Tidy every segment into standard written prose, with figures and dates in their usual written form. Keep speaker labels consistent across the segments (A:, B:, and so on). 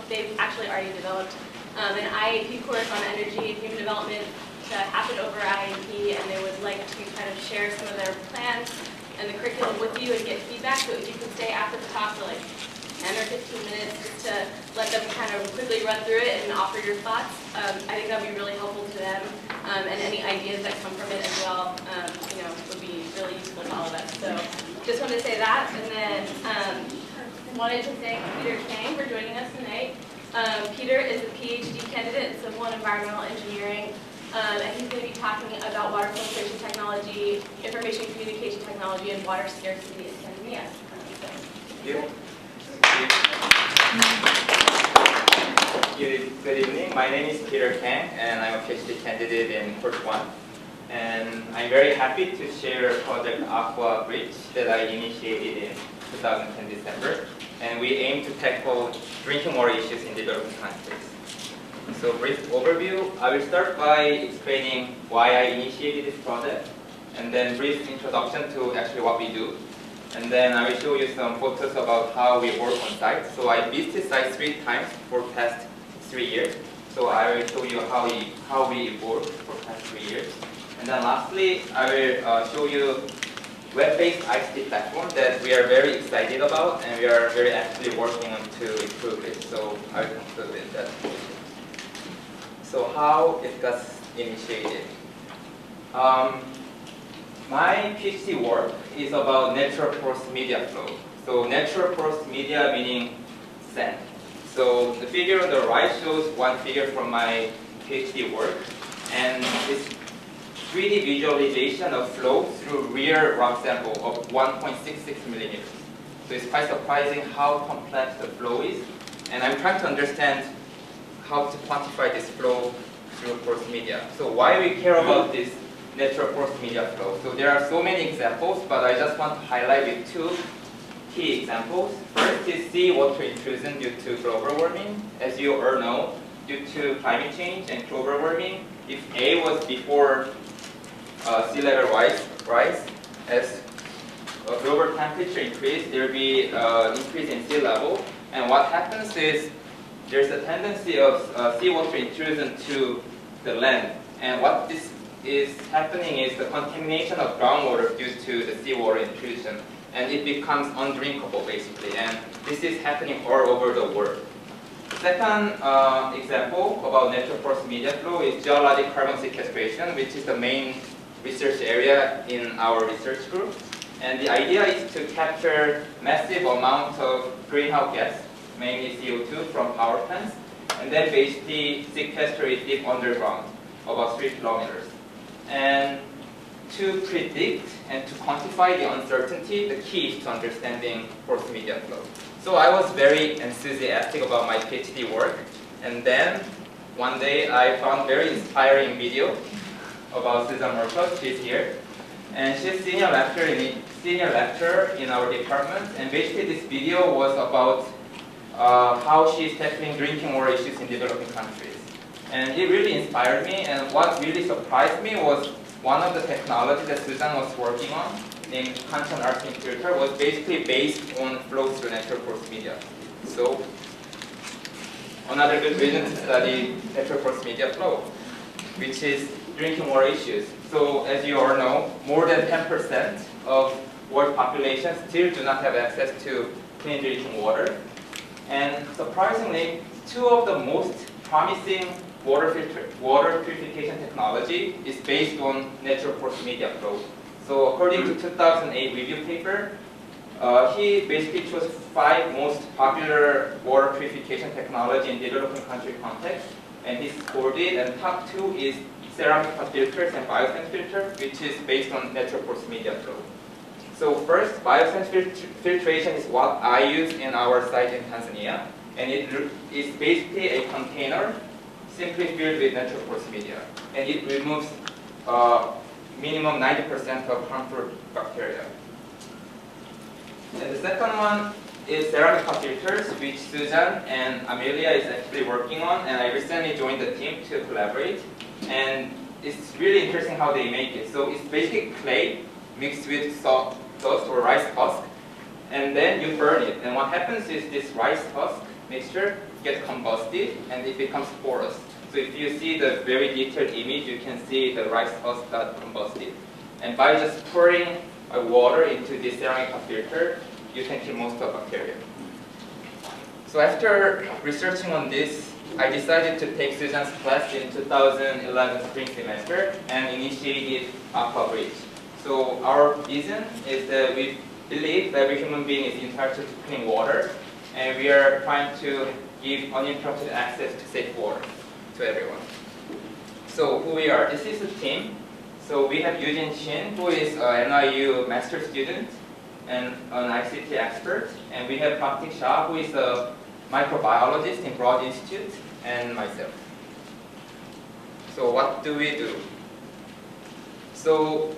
A: they've actually already developed an IAP course on energy and human development to happen over IAP, and they would like to kind of share some of their plans and the curriculum with you and get feedback. So if you can stay after the talk for like 10 or 15 minutes just to let them kind of quickly run through it and offer your thoughts, I think that would be really helpful to them, and any ideas that come from it as well, would be really useful to all of us. So just wanted to say that, and then wanted to thank Peter Kang for joining us tonight. Peter is a PhD candidate in civil and environmental engineering, and he's going to be talking about water filtration technology, information communication technology, and water scarcity in Tanzania.
B: Good evening. My name is Peter Kang, and I'm a PhD candidate in course 1. And I'm very happy to share project Aqua-Bridge that I initiated in 2010 December. And we aim to tackle drinking water issues in developing countries. So brief overview, I will start by explaining why I initiated this project, and then brief introduction to actually what we do. And then I will show you some photos about how we work on site. So I visited site 3 times for past 3 years. So I will show you how we work for past 3 years. And then lastly, I will show you web-based ICT platform that we are very excited about, and we are very actively working on to improve it. So I will conclude with that. So how it got initiated. My PhD work is about natural porous media flow. So natural porous media meaning sand. So the figure on the right shows one figure from my PhD work, and it's 3D visualization of flow through real rock sample of 1.66 millimeters. So it's quite surprising how complex the flow is, and I'm trying to understand how to quantify this flow through porous media. So why we care about this natural porous media flow? So there are so many examples, but I just want to highlight with 2 key examples. First is seawater intrusion due to global warming. As you all know, due to climate change and global warming, if A was before sea level rise, as global temperature increase, there will be increase in sea level. And what happens is there's a tendency of seawater intrusion to the land. And what this is happening is the contamination of groundwater due to the seawater intrusion. And it becomes undrinkable, basically. And this is happening all over the world. Second example about natural porous media flow is geologic carbon sequestration, which is the main research area in our research group. And the idea is to capture massive amount of greenhouse gas, mainly CO2, from power plants, and then basically sequester it deep underground, about 3 kilometers. And to predict and to quantify the uncertainty, the key is to understanding porous media flow. So I was very enthusiastic about my PhD work, and then one day I found very inspiring video about Susan Marcos. She's here, and she's senior lecturer in our department. And basically, this video was about how she's tackling drinking water issues in developing countries. And it really inspired me. And what really surprised me was one of the technologies that Susan was working on, named Quantum arcing filter, was basically based on flow through natural porous media. So another good reason to study natural porous media flow, which is drinking water issues. So as you all know, more than 10% of world population still do not have access to clean drinking water. And surprisingly, 2 of the most promising water purification technology is based on natural porous media flow. So according to 2008 review paper, he basically chose 5 most popular water purification technology in developing country context, and he scored it. And top 2 is ceramic filters and biosand filter, which is based on natural porous media flow. So first, biosand filtration is what I use in our site in Tanzania, and it is basically a container simply filled with natural porous media, and it removes minimum 90% of harmful bacteria. And the second one is ceramic filters, which Susan and Amelia is actually working on, and I recently joined the team to collaborate. And it's really interesting how they make it. So it's basically clay mixed with dust or rice husk, and then you burn it. And what happens is this rice husk mixture get combusted and it becomes porous. So if you see the very detailed image, you can see the rice husk got combusted. And by just pouring water into this ceramic filter, you can kill most of bacteria. So after researching on this, I decided to take Susan's class in 2011 spring semester and initiated Aqua-Bridge. So our vision is that we believe that every human being is entitled to clean water, and we are trying to give uninterrupted access to safe water to everyone. So who we are? This is a team. So we have Eugene Shin, who is an NYU master student and an ICT expert, and we have Praktik Shah, who is a microbiologist in Broad Institute, and myself. So what do we do? So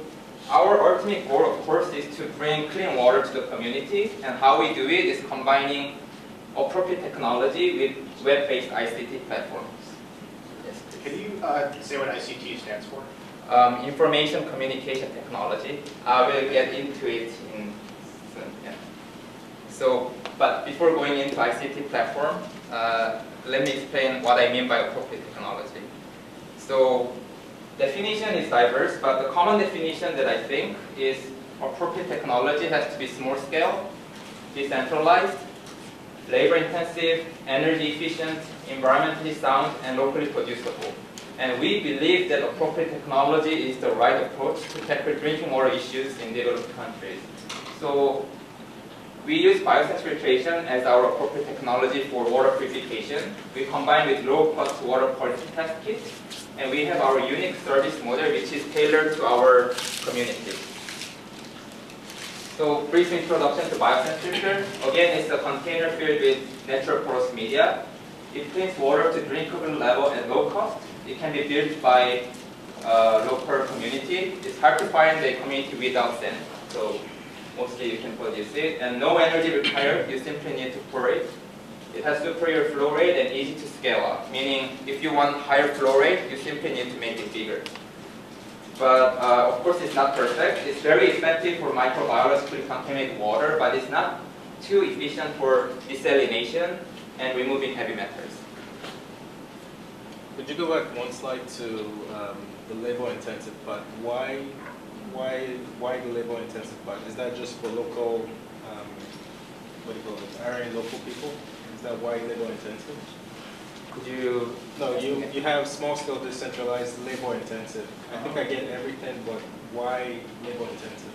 B: our ultimate goal, of course, is to bring clean water to the community, and how we do it is combining appropriate technology with web-based ICT platforms. Yes.
C: Can you say what ICT stands for?
B: Information Communication Technology. I will get into it in soon. Yeah. So, but before going into ICT platform, let me explain what I mean by appropriate technology. So, definition is diverse, but the common definition that I think is appropriate technology has to be small scale, decentralized, labor intensive, energy efficient, environmentally sound, and locally producible. And we believe that appropriate technology is the right approach to tackle drinking water issues in developed countries. So we use biosense filtration as our appropriate technology for water purification. We combine with low-cost water quality test kits, and we have our unique service model which is tailored to our community. So brief introduction to biosense filter. Again, it's a container filled with natural porous media. It cleans water to drinkable level at low cost. It can be built by local community. It's hard to find a community without sand, so mostly you can produce it. And no energy required, you simply need to pour it. It has superior flow rate and easy to scale up, meaning if you want higher flow rate, you simply need to make it bigger. But of course it's not perfect. It's very effective for microbiologically contaminated water, but it's not too efficient for desalination and removing heavy metals.
D: Could you go back one slide to the labor intensive part? Why the labor intensive part? Is that just for local, what do you call it, hiring local people? Is that why labor intensive?
B: Could you?
D: No, you have small scale decentralized labor intensive. I think I get everything, but why labor intensive?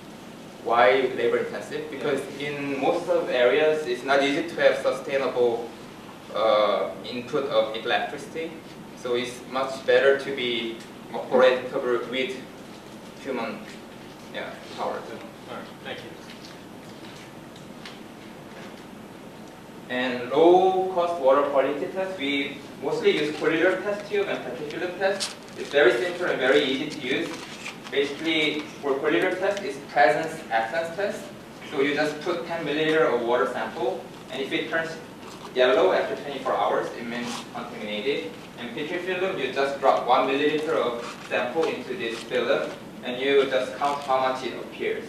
B: Why labor intensive? Because in most of the areas, it's not easy to have sustainable input of electricity. So it's much better to be operatable with human power.
D: All right, thank you.
B: And low-cost water quality test, we mostly use collider test tube and particulate test. It's very simple and very easy to use. Basically, for collider test, it's presence absence test. So you just put 10 milliliter of water sample, and if it turns yellow after 24 hours, it means contaminated. And Petri film, you just drop 1 milliliter of sample into this film, and you just count how much it appears.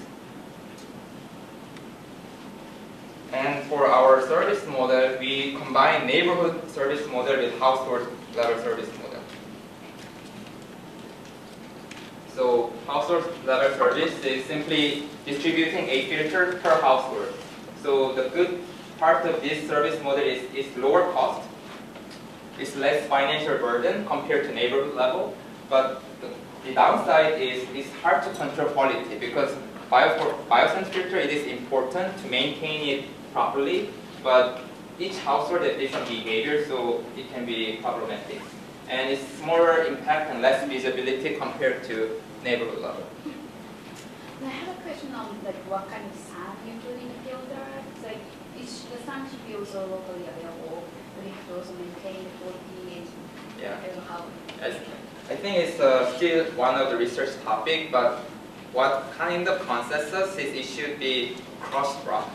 B: And for our service model, we combine neighborhood service model with household level service model. So household level service is simply distributing a filter per household. So the good part of this service model is lower cost. It's less financial burden compared to neighborhood level. But the downside is it's hard to control quality because biosense filter, it is important to maintain it properly, but each household has different behavior, so it can be problematic. And it's smaller impact and less visibility compared to neighborhood level.
E: I have a question on like what kind of sand you put in the filter. It's like the sand should be also locally available, but you have to also maintain the quality and how.
B: I think it's still one of the research topic, but what kind of consensus is it should be crushed rock.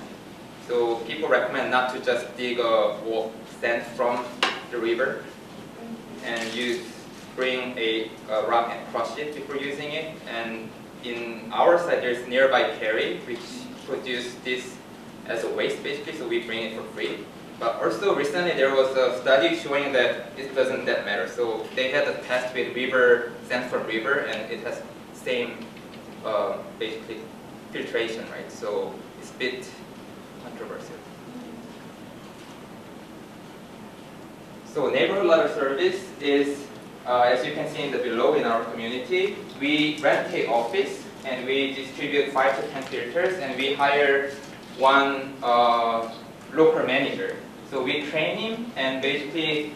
B: So people recommend not to just dig sand from the river, and you bring a rock and crush it before using it. And in our side, there's nearby Kerry, which produce this as a waste basically, so we bring it for free. But also recently there was a study showing that it doesn't that matter. So they had a test with river, sand from river, and it has same basically filtration, right? So it's a bit controversial. So neighborhood water service is, as you can see in the below in our community, we rent an office and we distribute 5 to 10 filters and we hire one local manager. So we train him and basically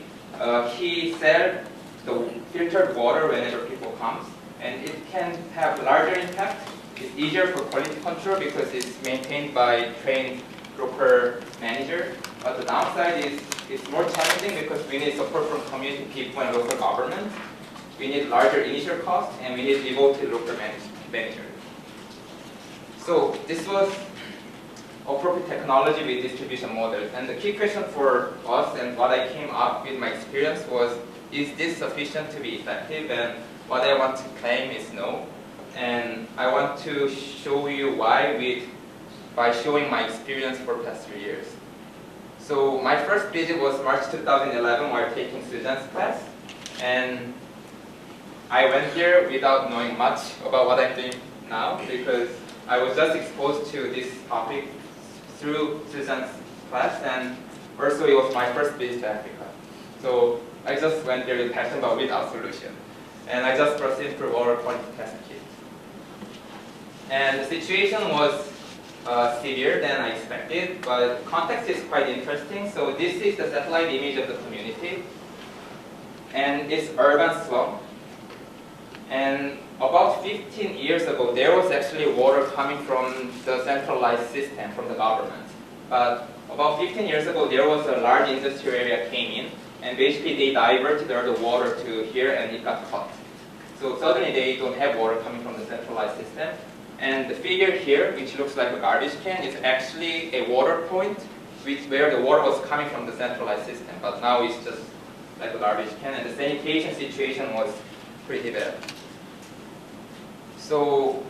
B: he sells the filtered water whenever people comes, and it can have larger impact. It's easier for quality control because it's maintained by trained local manager. But the downside is it's more challenging because we need support from community people and local government. We need larger initial costs and we need devoted local manager. So this was appropriate technology with distribution models. And the key question for us and what I came up with my experience was, is this sufficient to be effective? And what I want to claim is no. And I want to show you why by showing my experience for the past 3 years. So my first visit was March 2011 while taking Susan's class. And I went there without knowing much about what I'm doing now because I was just exposed to this topic through Susan's class, and also it was my first visit to Africa. So I just went there with passion but without solution. And I just proceeded through water quality test kit. And the situation was severe than I expected, but context is quite interesting. So this is the satellite image of the community, and it's urban slum. And about 15 years ago, there was actually water coming from the centralized system from the government. But about 15 years ago, there was a large industrial area came in, and basically they diverted all the water to here, and it got cut. So suddenly they don't have water coming from the centralized system. And the figure here, which looks like a garbage can, is actually a water point where the water was coming from the centralized system. But now it's just like a garbage can, and the sanitation situation was pretty bad. So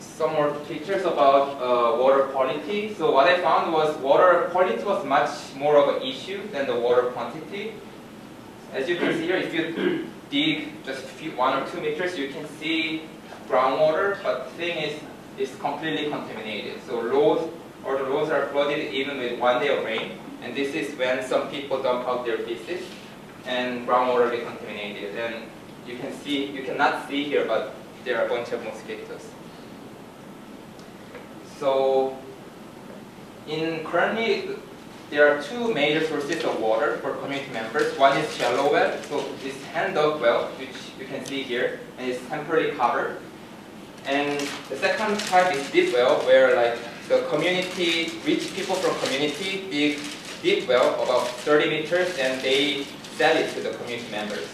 B: some more pictures about water quality. So what I found was water quality was much more of an issue than the water quantity. As you can see here, if you dig just 1 or 2 meters, you can see groundwater, but the thing is, it's completely contaminated. So the roads are flooded even with 1 day of rain, and this is when some people dump out their feces, and groundwater is contaminated. And you can see, you cannot see here, but there are a bunch of mosquitoes. So currently, there are 2 major sources of water for community members. One is shallow well, so this hand-dug well, which you can see here, and it's temporarily covered. And the second type is deep well, where like the community, rich people from community dig deep well about 30 meters, and they sell it to the community members.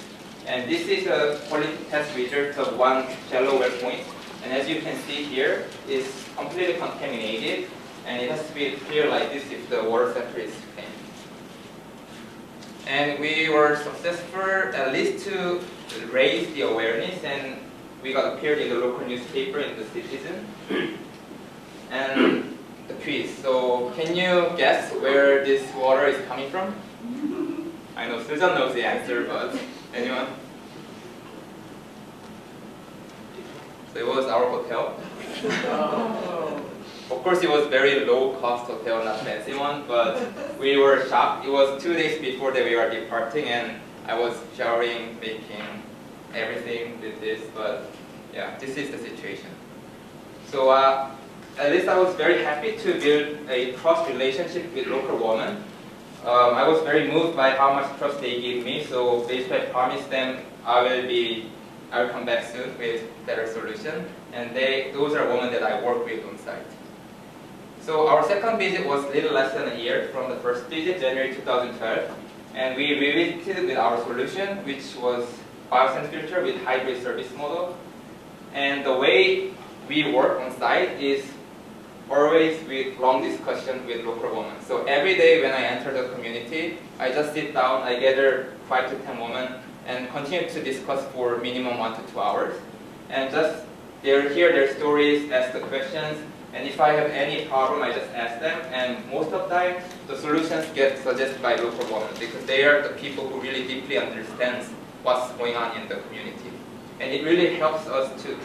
B: And this is a quality test result of one shallow well point. And as you can see here, it's completely contaminated, and it has to be clear like this if the water sample is clean. And we were successful at least to raise the awareness, and we got appeared in the local newspaper in the Citizen. And the quiz. So can you guess where this water is coming from? I know Susan knows the answer, but anyone? So it was our hotel. Of course, it was very low-cost hotel, not fancy one, but we were shocked. It was 2 days before that we were departing, and I was showering, making everything with this, but yeah, this is the situation. So at least I was very happy to build a trust relationship with local women. I was very moved by how much trust they give me, so basically I promised them I will come back soon with better solution, and those are women that I work with on site. So our second visit was a little less than a year from the first visit, January 2012, and we revisited with our solution, which was biosand filter with hybrid service model. And the way we work on site is always with long discussion with local women. So every day when I enter the community, I just sit down, I gather 5 to 10 women and continue to discuss for minimum 1 to 2 hours. And just hear their stories, ask the questions, And if I have any problem, I just ask them. And most of the time, the solutions get suggested by local government because they are the people who really deeply understand what's going on in the community. And it really helps us to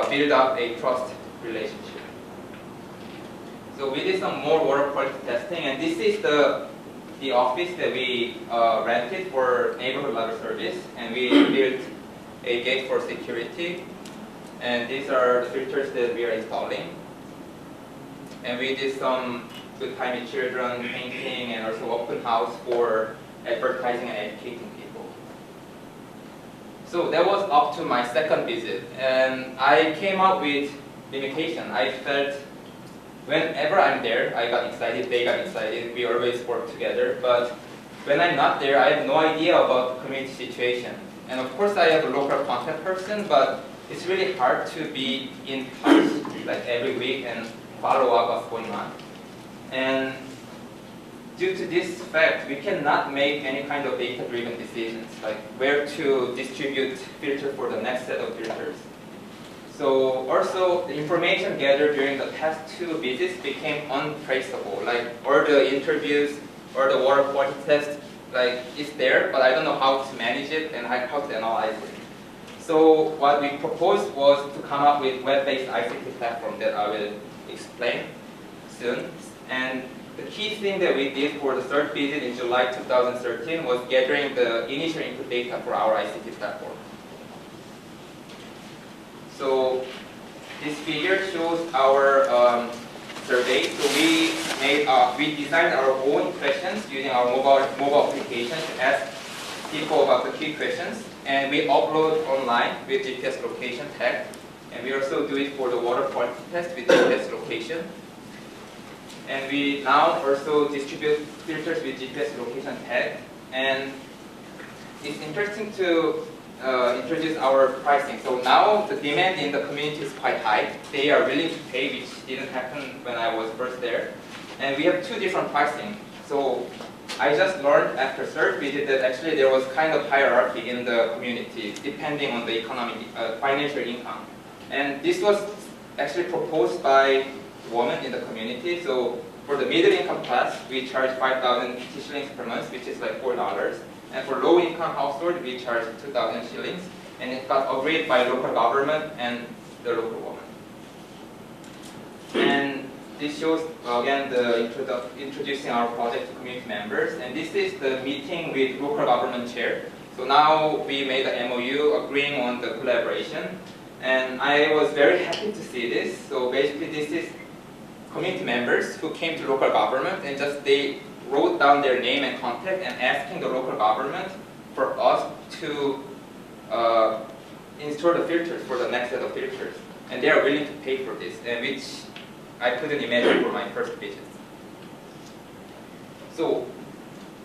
B: build up a trust relationship. So we did some more water quality testing, and this is the office that we rented for neighborhood water service, and we built a gate for security. And these are the filters that we are installing. And we did some Good Time with Children painting and also open house for advertising and educating people. So that was up to my second visit. And I came up with limitation. I felt whenever I'm there, I got excited, they got excited, we always work together. But when I'm not there, I have no idea about the community situation. And of course, I have a local contact person, but it's really hard to be in touch like every week and follow up what's going on. And due to this fact, we cannot make any kind of data-driven decisions, like where to distribute filter for the next set of filters. So also, the information gathered during the past 2 visits became untraceable. Like all the interviews or the water quality test, like it's there, but I don't know how to manage it and how to analyze it. So what we proposed was to come up with web-based ICT platform that I will explain soon. And the key thing that we did for the third visit in July 2013 was gathering the initial input data for our ICT platform. So this figure shows our survey. So we designed our own questions using our mobile application to ask people about the key questions. And we upload online with GPS location tag. And we also do it for the water quality test with GPS location. And we now also distribute filters with GPS location tag. And it's interesting to introduce our pricing. So now the demand in the community is quite high. They are willing to pay, which didn't happen when I was first there. And we have 2 different pricing. So I just learned after third visit that actually there was kind of hierarchy in the community depending on the economic, financial income. And this was actually proposed by women in the community. So for the middle income class, we charge 5,000 shillings per month, which is like $4. And for low income household, we charge 2,000 shillings. And it got agreed by local government and the local woman. And this shows, again, the introducing our project to community members. And this is the meeting with local government chair. So now we made an MOU agreeing on the collaboration. And I was very happy to see this. So basically, this is community members who came to local government and they wrote down their name and contact and asking the local government for us to install the filters for the next set of filters. And they are willing to pay for this, and which I couldn't imagine for my first visit. So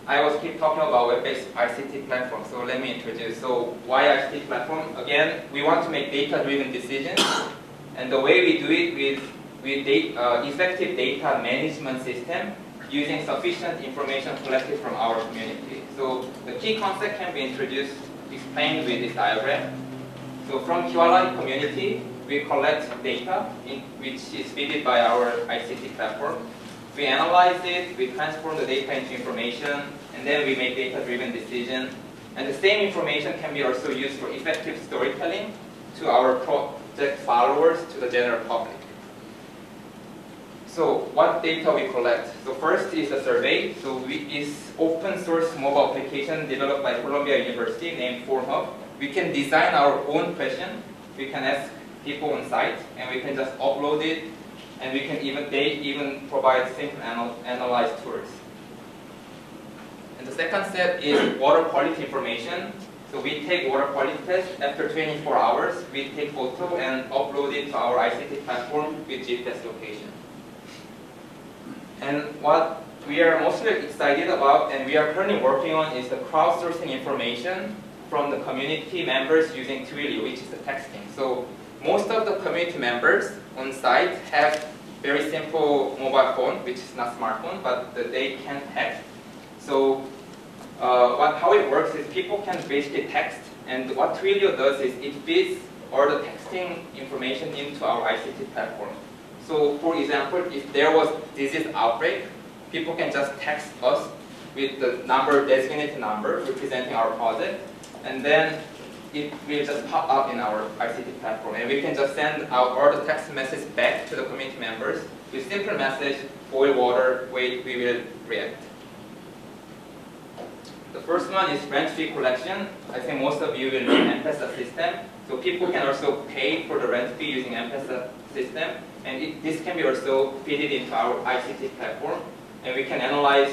B: I was keep talking about web-based ICT platform. So let me introduce. So why ICT platform? Again, we want to make data-driven decisions, and the way we do it with effective data management system using sufficient information collected from our community. So the key concept can be explained with this diagram. So from Kiwalani community, we collect data which is fed by our ICT platform. We analyze it, we transform the data into information, and then we make data-driven decisions. And the same information can be also used for effective storytelling to our project followers, to the general public. So what data we collect? So first is a survey. So it's open source mobile application developed by Columbia University named FormHub. We can design our own question. We can ask people on site, and we can just upload it, and they even provide simple analyzed tools. And the second step is water quality information. So we take water quality test. After 24 hours, we take photo and upload it to our ICT platform with GPS location. And what we are mostly excited about and we are currently working on is the crowdsourcing information from the community members using Twilio, which is the texting. So most of the community members on site have very simple mobile phone, which is not smartphone, but they can text. So how it works is people can basically text, and what Twilio does is it feeds all the text posting information into our ICT platform. So for example, if there was disease outbreak, people can just text us with the number, designated number representing our project, and then it will just pop up in our ICT platform, and we can just send out all the text message back to the community members with simple message, boil water, wait, we will react. The first one is rent fee collection. I think most of you will know M-Pesa system. So people can also pay for the rent fee using M-Pesa system, and this can be also fitted into our ICT platform, and we can analyze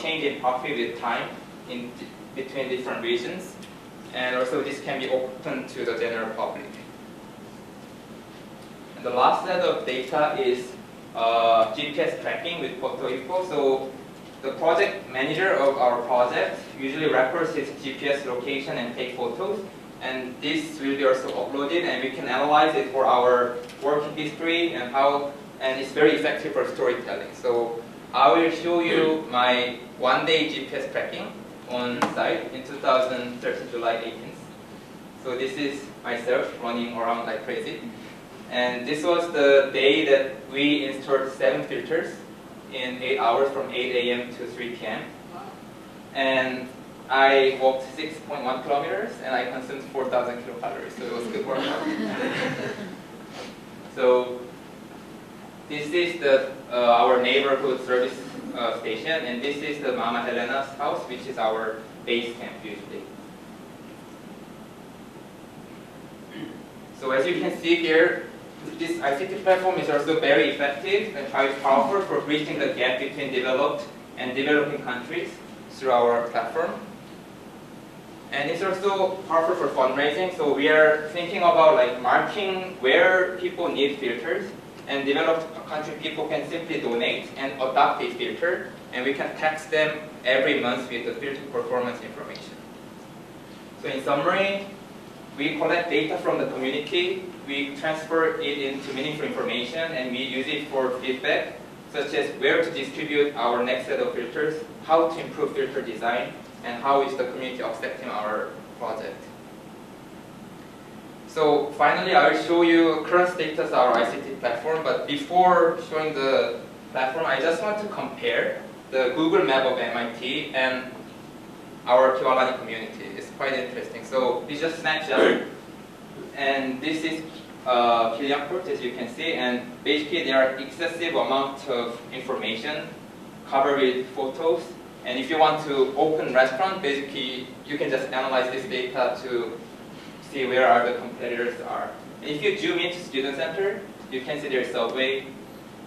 B: change in profit with time in between different regions, and also this can be open to the general public. And the last set of data is GPS tracking with photo info. So the project manager of our project usually records his GPS location and take photos, and this will be also uploaded, and we can analyze it for our working history and it's very effective for storytelling. So I will show you my one-day GPS tracking on site in 2013, July 18th. So this is myself running around like crazy. And this was the day that we installed 7 filters in 8 hours from 8 a.m. to 3 p.m. And I walked 6.1 kilometers and I consumed 4,000 kilocalories, so it was a good workout. So this is our neighborhood service station, and this is the Mama Helena's house, which is our base camp usually. So as you can see here, this ICT platform is also very effective and quite powerful for bridging the gap between developed and developing countries through our platform. And it's also powerful for fundraising, so we are thinking about like marking where people need filters, and developed country people can simply donate and adopt a filter, and we can tax them every month with the filter performance information. So in summary, we collect data from the community, we transfer it into meaningful information, and we use it for feedback, such as where to distribute our next set of filters, how to improve filter design, and how is the community accepting our project. So finally, I will show you current status of our ICT platform, but before showing the platform, I just want to compare the Google map of MIT and our Kiwalani community. It's quite interesting. So it's just snapshot, and this is Kilianport, as you can see, and basically there are excessive amount of information covered with photos. And if you want to open restaurant, basically you can just analyze this data to see where are the competitors are. And if you zoom into student center, you can see there's Subway,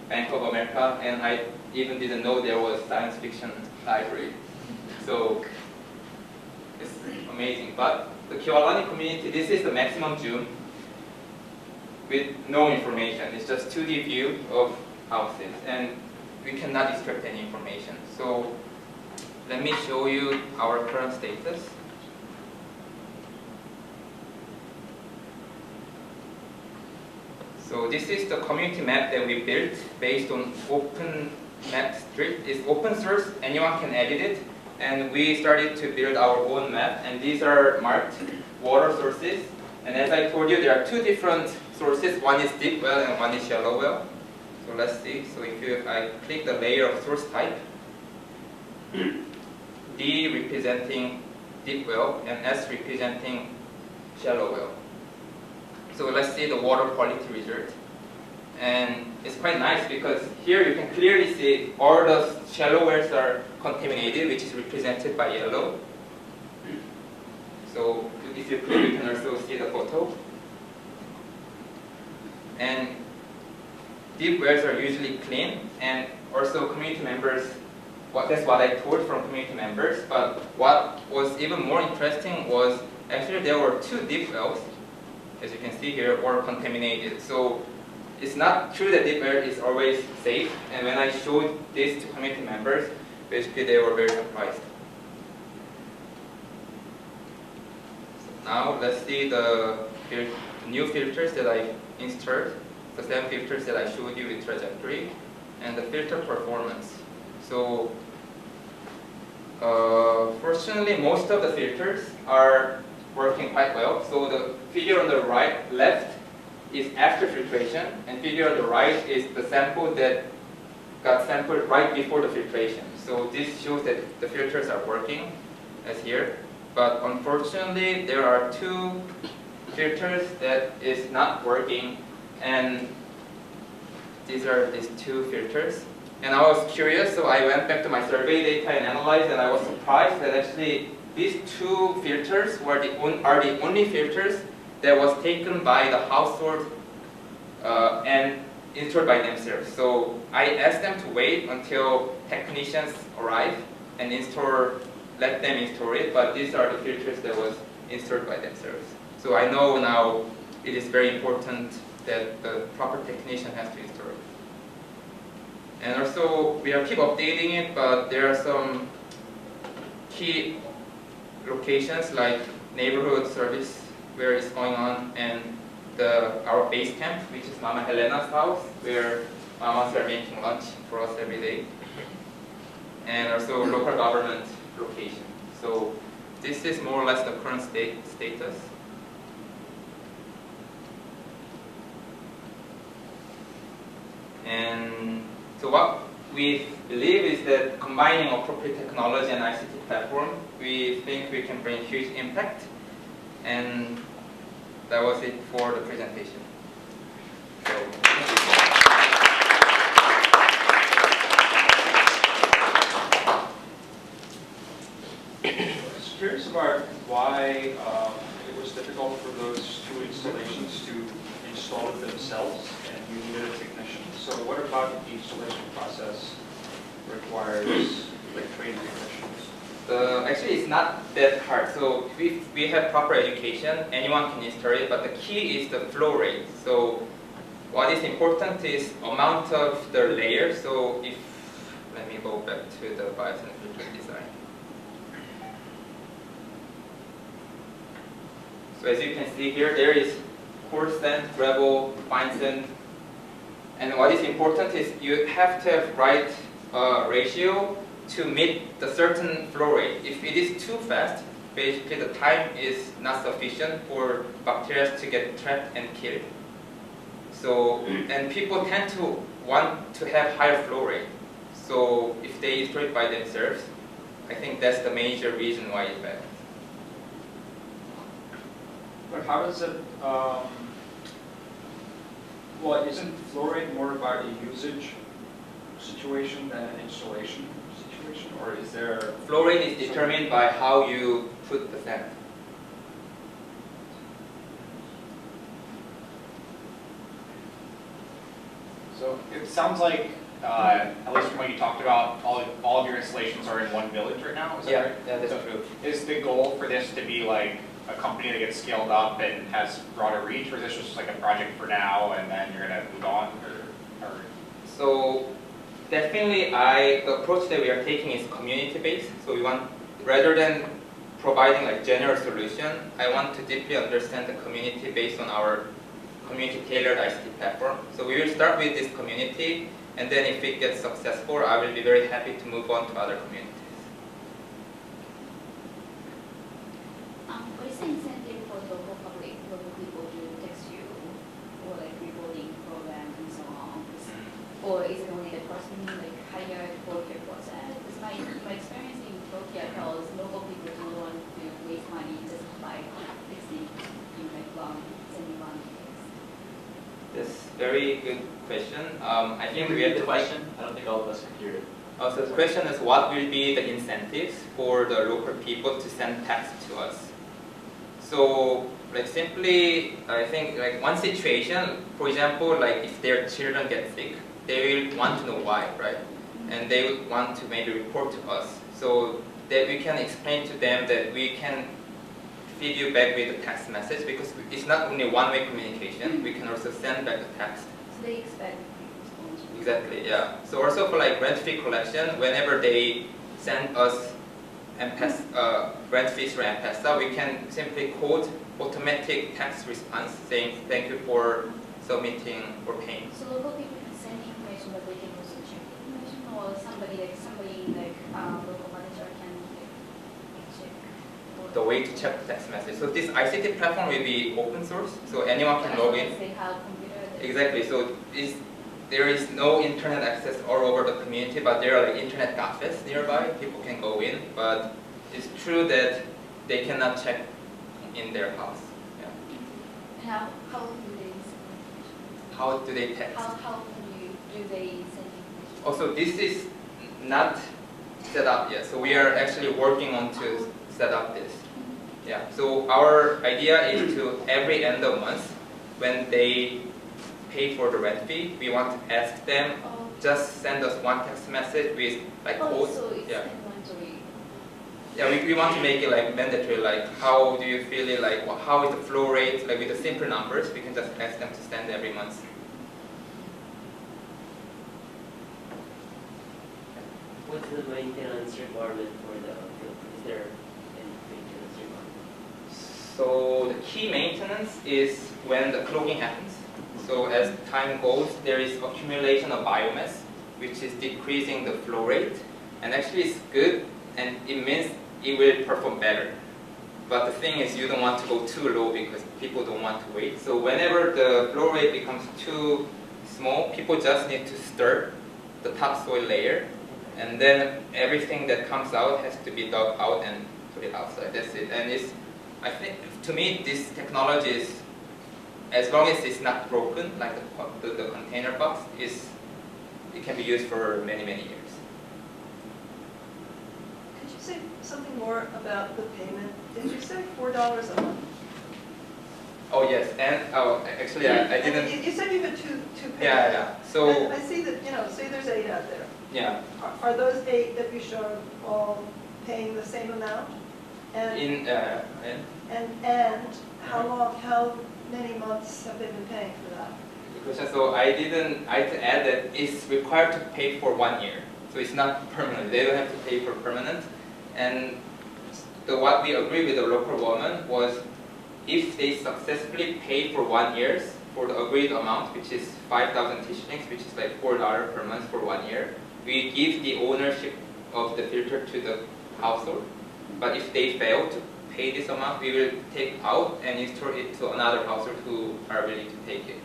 B: Bank of America, and I even didn't know there was science fiction library. So it's amazing. But the Kiwalani community, this is the maximum zoom with no information. It's just 2D view of houses, and we cannot extract any information. So let me show you our current status. So this is the community map that we built based on open map street. It's open source, anyone can edit it. And we started to build our own map, and these are marked water sources. And as I told you, there are 2 different sources. One is deep well and one is shallow well. So let's see. So if I click the layer of source type, D representing deep well and S representing shallow well. So let's see the water quality result. And it's quite nice because here you can clearly see all the shallow wells are contaminated, which is represented by yellow. So if you click, you can also see the photo. And deep wells are usually clean, and also community members, that's what I told from community members. But what was even more interesting was actually there were 2 deep wells, as you can see here, were contaminated. So it's not true that deep well is always safe. And when I showed this to community members, basically they were very surprised. So now let's see the new filters that I installed, the 7 filters that I showed you with trajectory, and the filter performance. So fortunately, most of the filters are working quite well. So the figure on the left is after filtration, and figure on the right is the sample that got sampled right before the filtration. So this shows that the filters are working, as here. But unfortunately, there are two filters that is not working, and these are these two filters. And I was curious, so I went back to my survey data and analyzed, and I was surprised that actually these two filters are the only filters that was taken by the household and installed by themselves. So I asked them to wait until technicians arrive and let them install it, but these are the filters that was installed by themselves. So I know now it is very important that the proper technician has to install it. And also, we are keep updating it, but there are some key locations like neighborhood service where it's going on, and our base camp, which is Mama Helena's house, where mamas are making lunch for us every day, and also local government location. So this is more or less the current status. And so what we believe is that combining appropriate technology and ICT platform, we think we can bring huge impact. And that was it for the presentation. So, thank
F: I was curious about why it was difficult for those two installations to install it themselves, and you needed a technician. So what about the installation process requires like trained technicians?
B: Actually, it's not that hard. So if we have proper education, anyone can install it, but the key is the flow rate. So what is important is amount of the layers. So let me go back to the bias and filter design. So as you can see here, there is coarse sand, gravel, fine sand. And what is important is you have to have right ratio to meet the certain flow rate. If it is too fast, basically the time is not sufficient for bacteria to get trapped and killed. So, and people tend to want to have higher flow rate. So if they install it by themselves, I think that's the major reason why it's bad.
F: But how does it, well, isn't flow rate more about a usage situation than an installation situation, or is there?
B: Flow rate is determined by how you put the sand.
C: So it sounds like, at least from what you talked about, all of your installations are in one village right now, is that right?
B: Yeah, that's
C: So
B: true.
C: is the goal for this to be like a company that gets scaled up and has broader reach, or is this just like a project for now and then you're going to move on? Or?
B: So definitely the approach that we are taking is community-based. So we want, rather than providing like general solution, I want to deeply understand the community based on our community-tailored ICT platform. So we will start with this community, and then if it gets successful, I will be very happy to move on to other communities.
E: What is the incentive for local people to text you, or like reporting programs and so on? Or is it only the person like hired for the process? Because my experience in Tokyo tells local people don't want to waste money just by fixing sending one text.
B: That's very good question. I think we have
G: the
B: to
G: question. I don't think all of us can hear it.
B: So the question is, what will be the incentives for the local people to send text to us? So, like simply, I think like one situation, for example, like if their children get sick, they will want to know why, right? And they would want to maybe report to us, so that we can explain to them that we can feed you back with a text message, because it's not only one-way communication, we can also send back the text.
E: So they expect response.
B: Exactly, yeah. So also for like rent fee collection, whenever they send us rent fees for M-Pesa, we can simply code automatic text response saying thank you for submitting or paying.
E: So local people can send information, but they can also check information, or somebody like local manager can check or
B: the way to check the text message. So this ICT platform will be open source, so anyone can log in.
E: They have computer.
B: Exactly. So there is no internet access all over the community, but there are like internet cafes nearby. People can go in, but it's true that they cannot check in their house. Yeah.
E: And how do they send
B: How do they text?
E: How do they send information?
B: Also, this is not set up yet, so we are actually working on to set up this. Yeah. So our idea is to every end of month, when they pay for the rent fee, we want to ask them just send us one text message with like code.
E: So it's
B: Yeah.
E: mandatory.
B: Yeah, we want to make it like mandatory, like how do you feel it, like how is the flow rate, like with the simple numbers, we can just ask them to send every month.
G: What's the maintenance requirement for the field? Is there any maintenance requirement?
B: So the key maintenance is when the clogging happens. So as time goes, there is accumulation of biomass, which is decreasing the flow rate, and actually it's good, and it means it will perform better. But the thing is, you don't want to go too low because people don't want to wait. So whenever the flow rate becomes too small, people just need to stir the topsoil layer, and then everything that comes out has to be dug out and put it outside. That's it. And I think, to me, this technology is, as long as it's not broken, like the container box, it can be used for many, many years.
H: Could you say something more about the payment? Did you say $4 a month?
B: Oh yes, and actually I didn't.
H: And you said you had two payments.
B: Yeah. So
H: I see that, say there's 8 out there.
B: yeah,
H: Are those 8 that you showed all paying the same amount? And how many months have they been paying for that?
B: good question. So I had to add that it's required to pay for 1 year. So it's not permanent. They don't have to pay for permanent. And what we agreed with the local government was, if they successfully pay for 1 year for the agreed amount, which is 5,000 shillings, which is like $4 per month for 1 year, we give the ownership of the filter to the household. But if they fail to pay this amount, we will take out and install it to another household who are willing to take it.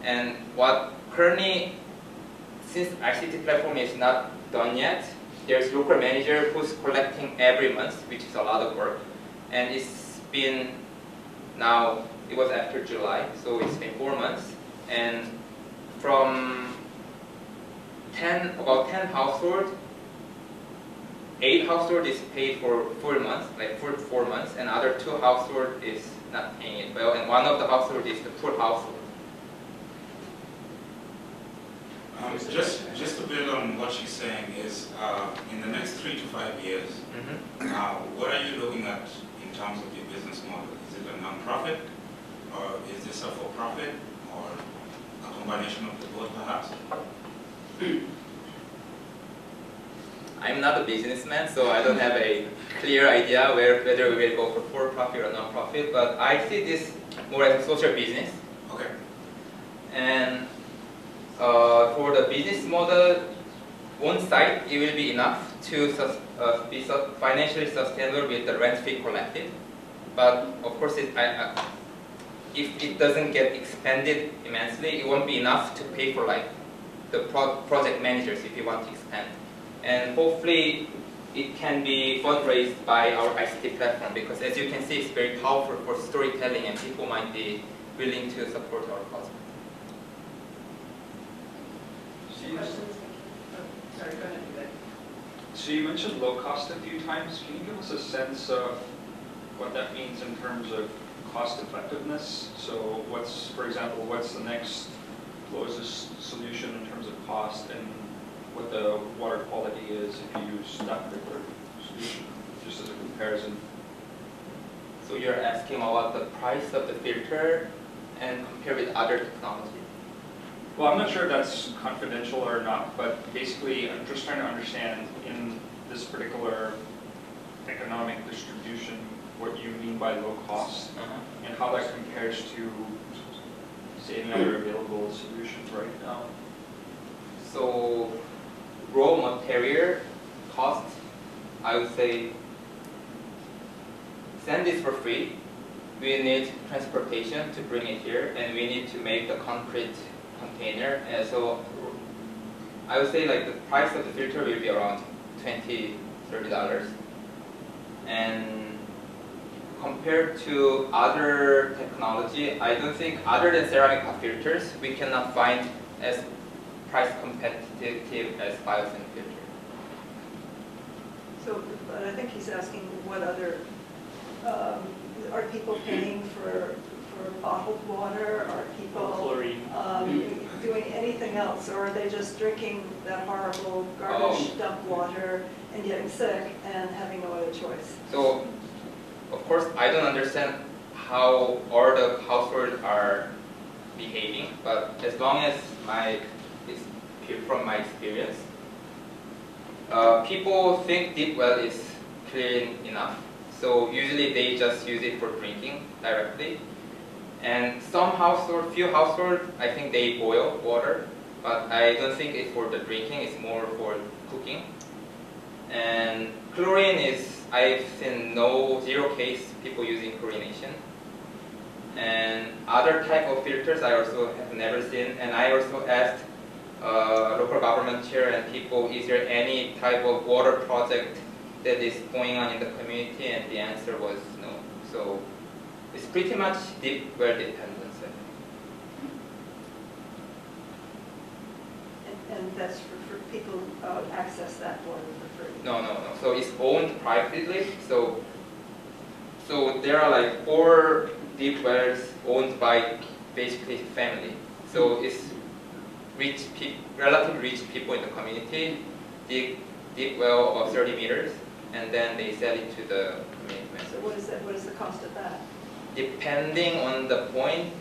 B: And what currently, since ICT platform is not done yet, there's local manager who's collecting every month, which is a lot of work. And it's been now, it was after July, so it's been 4 months. And from about 10 households, 8 households is paid for full months, like full 4 months, and other 2 households is not paying it well, and one of the households is the poor household.
I: Just to build on what she's saying is, in the next 3 to 5 years, what are you looking at in terms of your business model? Is it a non-profit, or is this a for-profit, or a combination of the both perhaps?
B: I'm not a businessman, so I don't have a clear idea whether we will go for for-profit or non-profit, but I see this more as a social business.
I: Okay.
B: And for the business model, on site, it will be enough to be financially sustainable with the rent fee collected. But of course, if it doesn't get expanded immensely, it won't be enough to pay for like the project managers if you want to expand. And hopefully, it can be fundraised by our ICT platform, because as you can see, it's very powerful for storytelling, and people might be willing to support our cause.
H: Sorry, go ahead.
F: So you mentioned low cost a few times. Can you give us a sense of what that means in terms of cost effectiveness? So for example, what's the next closest solution in terms of cost, and what the water quality is if you use that particular solution, just as a comparison?
B: So you're asking about the price of the filter and compare with other technologies?
F: Well, I'm not sure if that's confidential or not, but basically I'm just trying to understand in this particular economic distribution what you mean by low cost and how that compares to, say, any other available solutions right now.
B: So raw material cost, I would say sand is for free. We need transportation to bring it here, and we need to make the concrete container. And so I would say like the price of the filter will be around $20, $30. And compared to other technology, I don't think other than ceramic pop filters, we cannot find as price competitive as biosand filter.
H: So, but I think he's asking what other, are people paying for bottled water? Are people
G: Chlorine.
H: doing anything else? Or are they just drinking that horrible garbage dump water and getting sick and having no other choice?
B: So, of course, I don't understand how all the households are behaving, but as long as from my experience, people think deep well is clean enough. So usually they just use it for drinking directly. And some households, few households, I think they boil water, but I don't think it's for the drinking, it's more for cooking. And chlorine is, I've seen zero case people using chlorination. And other type of filters I also have never seen. And I also asked local government chair and people, is there any type of water project that is going on in the community? And the answer was no. So it's pretty much deep well dependence.
H: And that's for people access that water for free?
B: No. So it's owned privately. So there are like 4 deep wells owned by basically family. So it's relatively rich people in the community dig deep well about 30 meters, and then they sell it to the community members.
H: So what is the cost of that?
B: Depending on the point,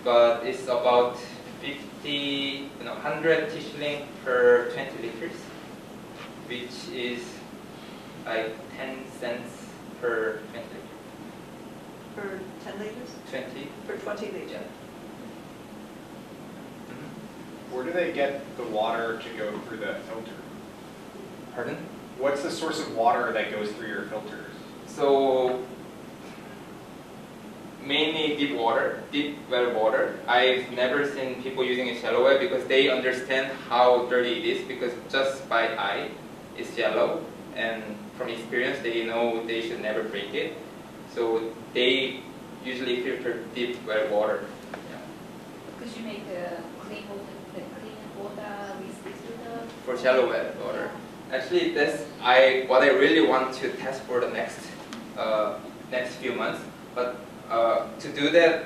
B: but it's about 100 shilling per 20 liters, which is like 10 cents per 20 liters.
H: For 10 liters?
B: 20.
H: For 20 liters?
B: Yeah.
C: Where do they get the water to go through the filter?
B: Pardon?
C: What's the source of water that goes through your filters?
B: So mainly deep well water. I've never seen people using a shallow well because they understand how dirty it is, because just by eye it's yellow, and from experience they know they should never drink it. So they usually filter deep well water. Yeah.
E: Could you make the clean water with this filter?
B: For shallow well water. Actually, that's what I really want to test for the next few months. But to do that,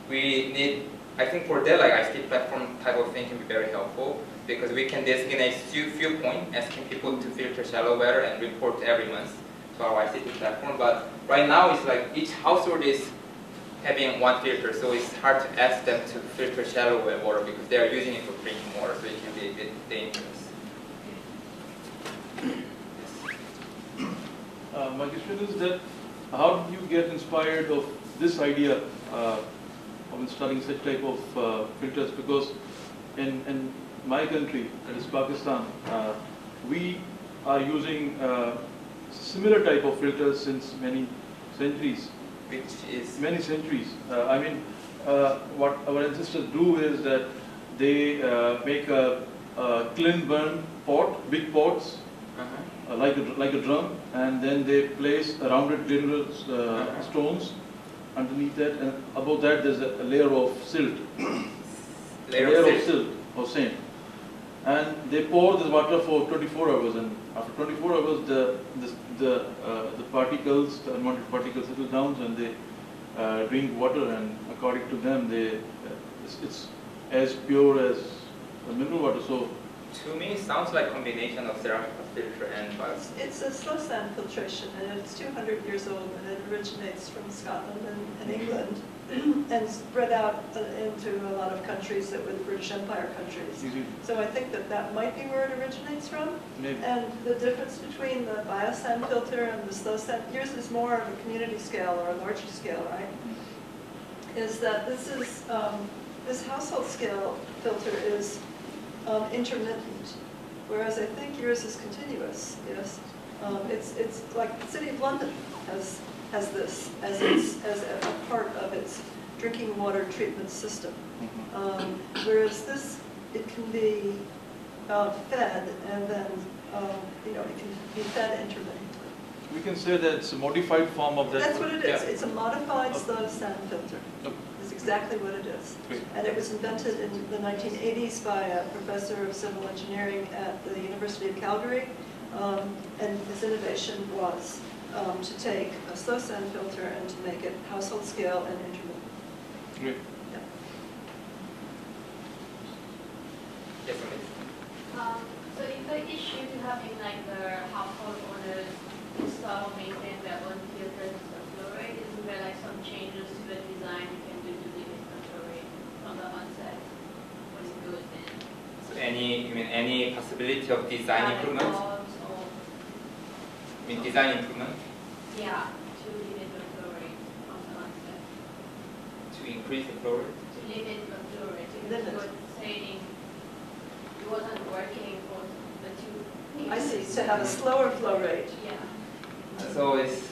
B: we need, I think for that, like ICT platform type of thing can be very helpful, because we can designate few points asking people to filter shallow water and report every month to our ICT platform. But right now, it's like each household is having one filter, so it's hard to ask them to filter shallow well water because they are using it for drinking water, so it can be a bit dangerous.
J: My question is that how did you get inspired of this idea of installing such type of filters? Because in my country, that is Pakistan, we are using similar type of filters since many centuries.
B: Which is?
J: Many centuries. What our ancestors do is that they make a clean burn pot, big pots, like a drum, and then they place rounded little stones underneath that, and above that there's a layer of silt. Layer of silt or sand. And they pour this water for 24 hours, and after 24 hours the particles, the unwanted particles settle down, and they drink water, and according to them it's as pure as mineral water. So
B: to me, it sounds like a combination of ceramic filter and biosand.
H: It's a slow sand filtration, and it's 200 years old, and it originates from Scotland and England, and spread out into a lot of countries that were the British Empire countries. So I think that might be where it originates from.
J: maybe.
H: And the difference between the biosand filter and the slow sand, yours is more of a community scale or a larger scale, right? Is that this is, this household scale filter is intermittent, whereas I think yours is continuous. Yes, it's like the City of London has has this as a part of its drinking water treatment system. Whereas this, it can be fed and then, it can be fed intermittently.
J: We can say that it's a modified form of that.
H: That's what it is.
J: Yeah.
H: It's a modified slow sand filter.
J: Yep.
H: It's exactly what it is.
J: Great.
H: And it was invented in the 1980s by a professor of civil engineering at the University of Calgary. And his innovation was to take a slow sand filter and to make it household scale and intermittent.
J: Great.
H: Yeah.
B: Yes, please.
E: So if the issue to having like the household owners install or maintain their own filters of flow rate, isn't there like some changes to the design you can do to limit the flow rate from the onset when it goes in?
B: So you mean any possibility of design improvement?
E: Or,
B: I mean design improvement
E: yeah, to limit the flow rate from the onset.
B: to increase the flow rate?
E: To limit the flow rate, because you were saying it wasn't working for the two.
H: I see. To have a slower flow rate.
E: Yeah.
B: So it's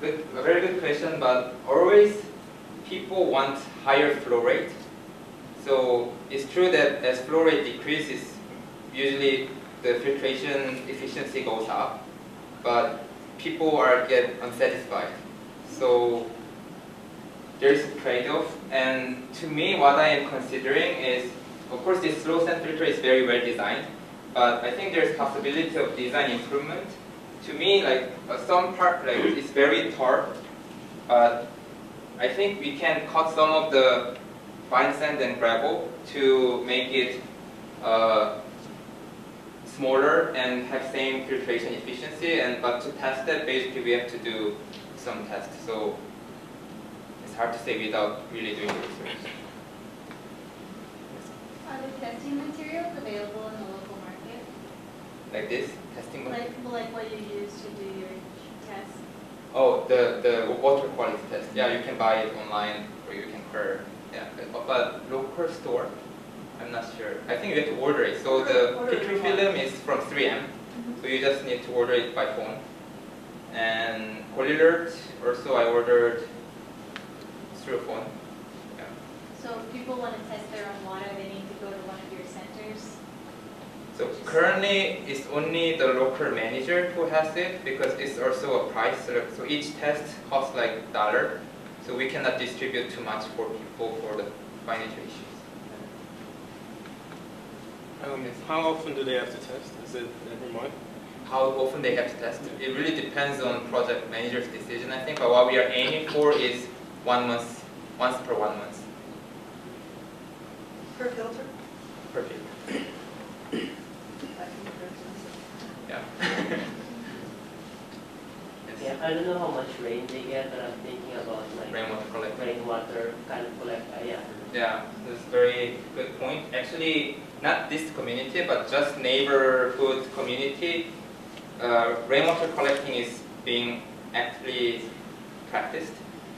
B: a very good question, but always people want higher flow rate. So it's true that as flow rate decreases, usually the filtration efficiency goes up, but people get unsatisfied. So there's a trade-off, and to me what I am considering is, of course this slow sand filter is very well designed, but I think there's possibility of design improvement. To me, like some part, like it's very tall, but I think we can cut some of the fine sand and gravel to make it smaller and have same filtration efficiency. But to test that, basically we have to do some tests. So it's hard to say without really doing the research.
K: Are the testing materials available in the local market?
B: Like this testing mode?
K: Like what you use to do your tests?
B: Oh, the water quality test. Yeah, you can buy it online or you can order. Yeah, but local store, I'm not sure. I think you have to order it. So the filtering film is from 3M, so you just need to order it by phone. And Alert also I ordered through phone. Yeah.
K: So if people want to test their own water, they need to go to one of your centers?
B: So currently, it's only the local manager who has it because it's also a price. So each test costs like $1. So we cannot distribute too much for people for the financial issues.
D: How often do they have to test? Is it every month?
B: How often they have to test? It really depends on project manager's decision, I think. But what we are aiming for is 1 month, once per 1 month.
H: Per filter?
B: Per filter. Yeah.
G: Yeah, I don't know how much rain they get, but I'm thinking about like
B: Rainwater collector.
G: rainwater kind of collect. Yeah.
B: Yeah, that's a very good point. Actually, not this community, but just neighborhood community, rainwater collecting is being actually practiced.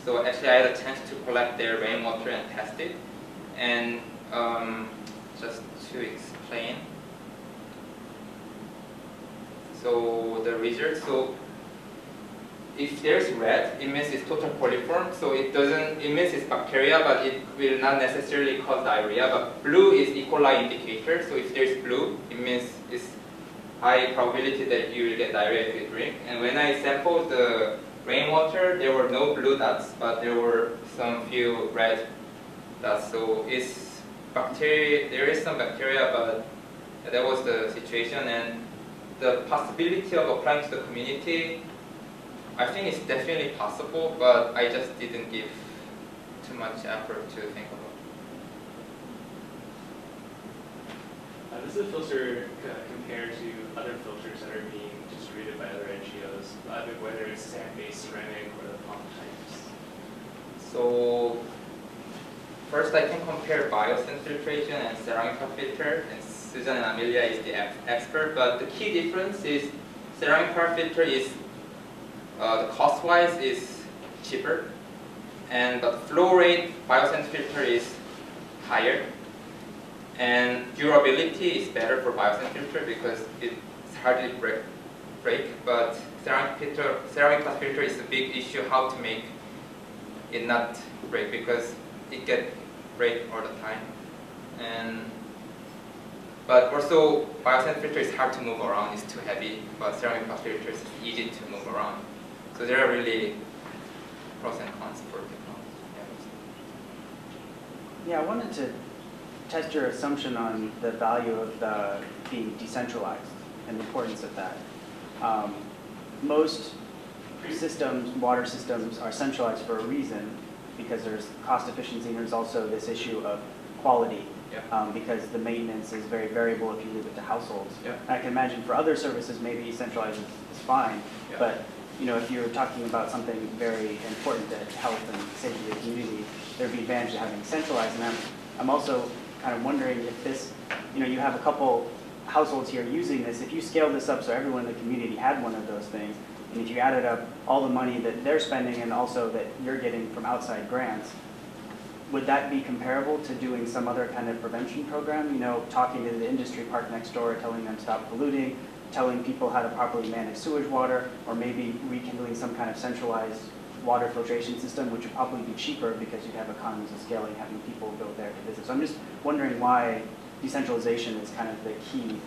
B: So actually, I had a chance to collect their rainwater and test it. And just to explain, so the results. So if there's red, it means it's total coliform. So it means it's bacteria, but it will not necessarily cause diarrhea. But blue is E. coli indicator. So if there's blue, it means it's high probability that you will get diarrhea if you drink. And when I sampled the rainwater, there were no blue dots, but there were some few red dots. So it's bacteria. There is some bacteria, but that was the situation. And the possibility of applying to the community, I think it's definitely possible, but I just didn't give too much effort to think about.
L: Does the filter compare to other filters that are being distributed by other NGOs, whether it's sand-based, ceramic, or the pump types?
B: So first I can compare biosand filtration and ceramic filter, and Susan and Amelia is the expert, but the key difference is ceramic filter is the cost-wise is cheaper, but the flow rate biosand filter is higher, and durability is better for biosand filter because it's hardly break. But ceramic pot filter is a big issue. How to make it not break, because it get break all the time. But also biosand filter is hard to move around. It's too heavy. But ceramic pot filter is easy to move around. So there are really pros and cons for technology.
M: Yeah, I wanted to test your assumption on the value of being decentralized and the importance of that. Most systems, water systems, are centralized for a reason, because there's cost efficiency, and there's also this issue of quality, because the maintenance is very variable if you leave it to households. I can imagine for other services, maybe centralized is fine, but if you're talking about something very important to health and safety of the community, there'd be advantage to having centralized. And I'm also kind of wondering if this, you have a couple households here using this. If you scale this up so everyone in the community had one of those things, and if you added up all the money that they're spending and also that you're getting from outside grants, would that be comparable to doing some other kind of prevention program? Talking to the industry park next door, telling them stop polluting, telling people how to properly manage sewage water, or maybe rekindling some kind of centralized water filtration system, which would probably be cheaper because you'd have economies of scale and having people go there to visit. So I'm just wondering why decentralization is kind of the key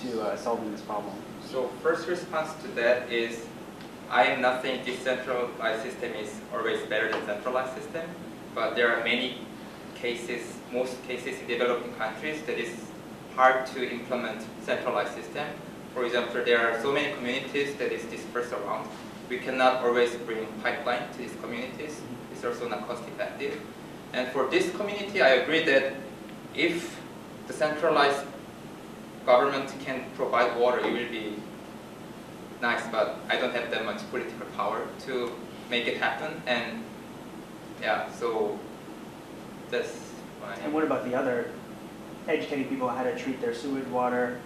M: to solving this problem.
B: So first response to that is, I am not saying decentralized system is always better than centralized system, but there are many cases, most cases in developing countries that is hard to implement centralized system. For example, there are so many communities that is dispersed around. We cannot always bring pipeline to these communities. It's also not cost effective. And for this community, I agree that if the centralized government can provide water, it will be nice, but I don't have that much political power to make it happen. And so that's why.
M: And what about the other, educating people how to treat their sewage water,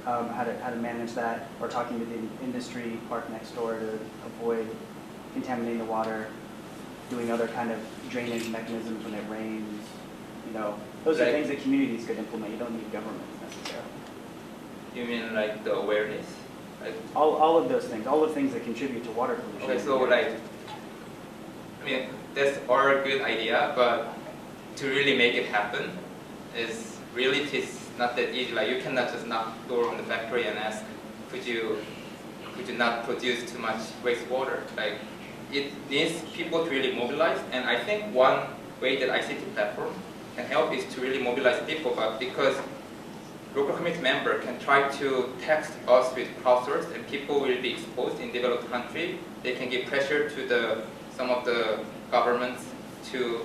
M: how to manage that, or talking to the industry park next door to avoid contaminating the water, doing other kind of drainage mechanisms when it rains, those are things that communities could implement. You don't need governments necessarily.
B: You mean like the awareness?
M: All of those things, all the things that contribute to water pollution.
B: Okay, so that's all a good idea, but to really make it happen is not that easy. Like, you cannot just knock the door on the factory and ask, could you not produce too much wastewater? Like, it needs people to really mobilize, and I think one way that ICT platform can help is to really mobilize people, but because local community member can try to text us with crowdsourced, and people will be exposed in developed country. They can give pressure to some of the governments to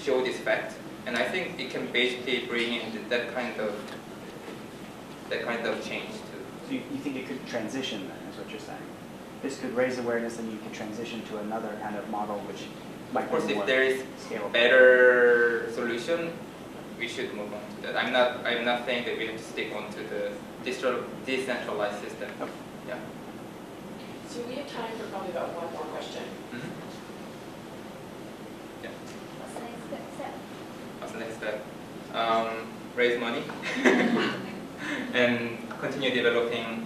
B: show this fact, and I think it can basically bring in that kind of change too.
M: So you think it could transition then, is what you're saying? This could raise awareness, and you could transition to another kind of model, which might
B: of course,
M: be more
B: if there is
M: scalable.
B: better solution, we should move on to that. I'm not saying that we have to stick on to the decentralized system.
M: Okay.
B: Yeah.
N: So we have time for probably about one more question.
B: Mm-hmm. Yeah.
E: What's the next step?
B: What's the next step? Raise money and continue developing